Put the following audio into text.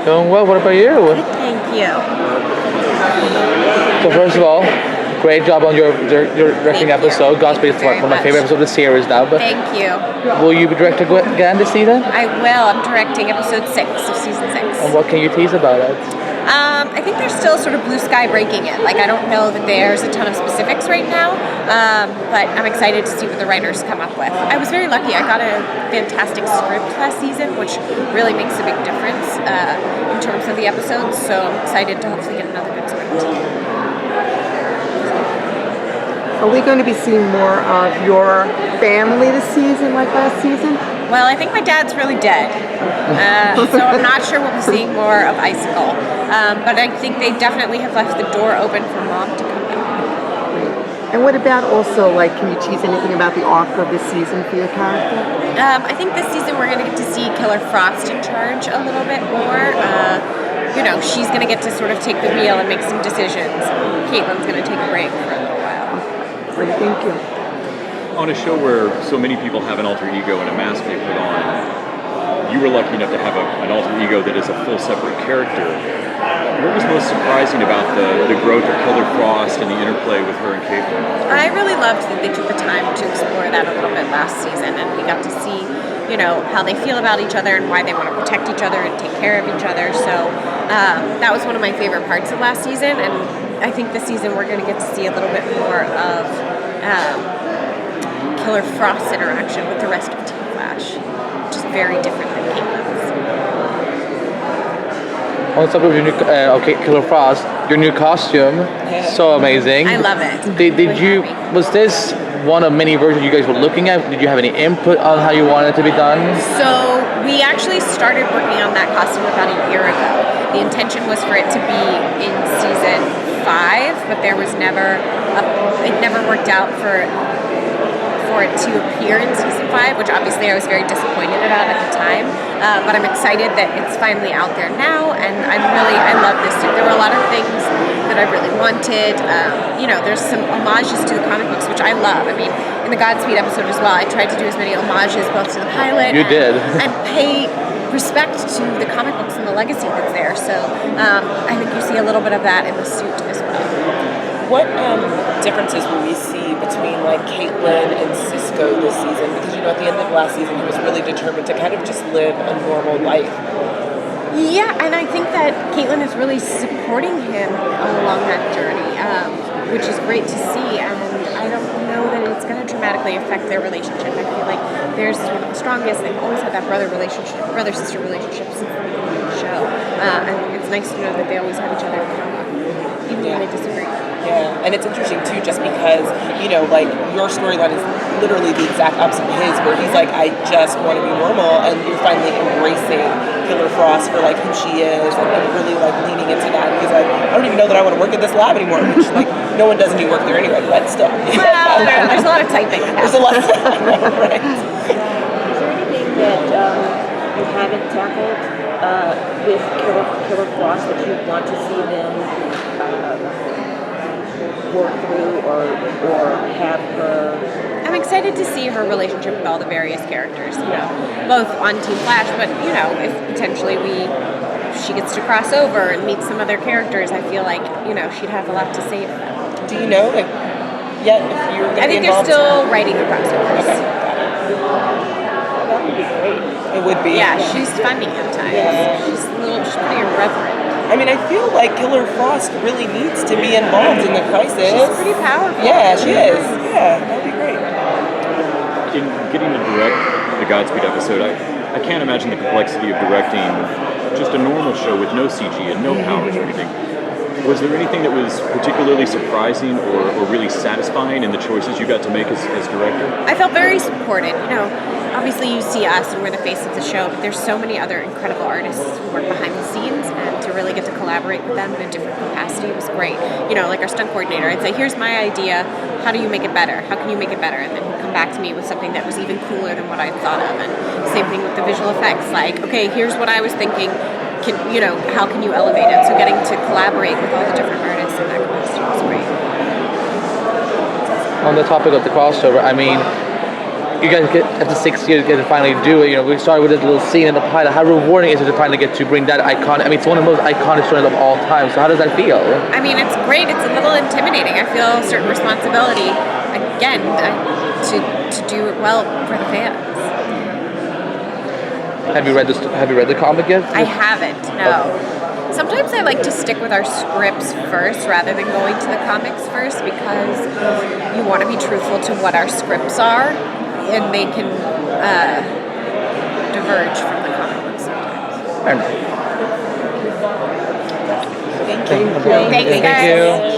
Doing well. What about you? Good, thank you. So first of all, great job on your directing episode. Godspeed is one of my favorite episodes of the series now. But Thank you. will you be directing again this season? I will. I'm directing episode 6 of season 6. And what can you tease about it? I think there's still sort of blue sky breaking it. Like, I don't know that there's a ton of specifics right now, but I'm excited to see what the writers come up with. I was very lucky. I got a fantastic script last season, which really makes a big difference in terms of the episodes, so I'm excited to hopefully get another good script. Are we going to be seeing more of your family this season like last season? Well, I think my dad's really dead, so I'm not sure we'll be seeing more of Icicle. But I think they definitely have left the door open for Mom to come back. And what about also, like, can you tease anything about the arc of this season for your character? I think this season we're going to get to see Killer Frost in charge a little bit more. She's going to get to sort of take the wheel and make some decisions. Caitlin's going to take a break for a little while. Great, thank you. On a show where so many people have an alter ego and a mask they put on, you were lucky enough to have an alter ego that is a full separate character. What was most surprising about the growth of Killer Frost and the interplay with her and Caitlin? I really loved that they took the time to explore that a little bit last season, and we got to see, how they feel about each other and why they want to protect each other and take care of each other. So that was one of my favorite parts of last season, and I think this season we're going to get to see a little bit more of Killer Frost's interaction with the rest of Team Flash, which is very different than Caitlin's. On top of your new, Killer Frost, your new costume, so amazing. I love it. Was this one of many versions you guys were looking at? Did you have any input on how you wanted it to be done? So we actually started working on that costume about a year ago. The intention was for it to be in season 5, but there was it never worked out for it to appear in season 5, which obviously I was very disappointed about at the time. But I'm excited that it's finally out there now, and I love this suit. There were a lot of things that I really wanted. There's some homages to the comic books, which I love. I mean, in the Godspeed episode as well, I tried to do as many homages both to the pilot and pay respect to the comic books and the legacy that's there. So I think you see a little bit of that in the suit as well. What differences will we see between Caitlin and Cisco this season? Because at the end of last season, he was really determined to kind of just live a normal life. Yeah, and I think that Caitlin is really supporting him along that journey, which is great to see. And I don't know that it's going to dramatically affect their relationship. I feel like theirs is one of the strongest. They've always had that brother-sister relationship since the beginning of the show. And it's nice to know that they always have each other to count on, even when they disagree. Yeah, and it's interesting too, just because, your storyline is literally the exact opposite of his, where he's like, I just want to be normal, and you're finally embracing Killer Frost for who she is, and really leaning into that. And he's like, I don't even know that I want to work at this lab anymore, which no one does any work there anyway, but still. Well, there's a lot of typing. There's a lot of right. Is there anything that you haven't tackled with Killer Frost that you want to see them work through or have her? I'm excited to see her relationship with all the various characters, both on Team Flash, but if potentially she gets to cross over and meet some other characters, I feel like she'd have a lot to say to them. Do you know if you're going to be involved? I think they're still writing the crossovers. Okay. That would be great. It would be. Yeah, she's funny at times. Yeah. She's pretty irreverent. I mean, I feel like Killer Frost really needs to be involved in the crisis. She's pretty powerful. Yeah, she is. Yeah, that'd be great. In getting to direct the Godspeed episode, I can't imagine the complexity of directing just a normal show with no CG and no powers or anything. Was there anything that was particularly surprising or really satisfying in the choices you got to make as director? I felt very supported. Obviously you see us and we're the face of the show, but there's so many other incredible artists who work behind the scenes, and to really get to collaborate with them in a different capacity was great. Like our stunt coordinator, I'd say, here's my idea, how do you make it better? How can you make it better? And then he'd come back to me with something that was even cooler than what I thought of. And same thing with the visual effects, okay, here's what I was thinking, how can you elevate it? So getting to collaborate with all the different artists in that capacity was great. On the topic of the crossover, I mean, you guys get after 6 years get to finally do it. You know, we started with this little scene in the pilot. How rewarding is it to finally get to bring that iconic? I mean, it's one of the most iconic stories of all time. So how does that feel? I mean, it's great. It's a little intimidating. I feel a certain responsibility, again, to do it well for the fans. Have you read the comic yet? I haven't, no. Sometimes I like to stick with our scripts first rather than going to the comics first because you want to be truthful to what our scripts are, and they can diverge from the comic books sometimes. Fair enough. Thank you. Thanks, guys. Thank you.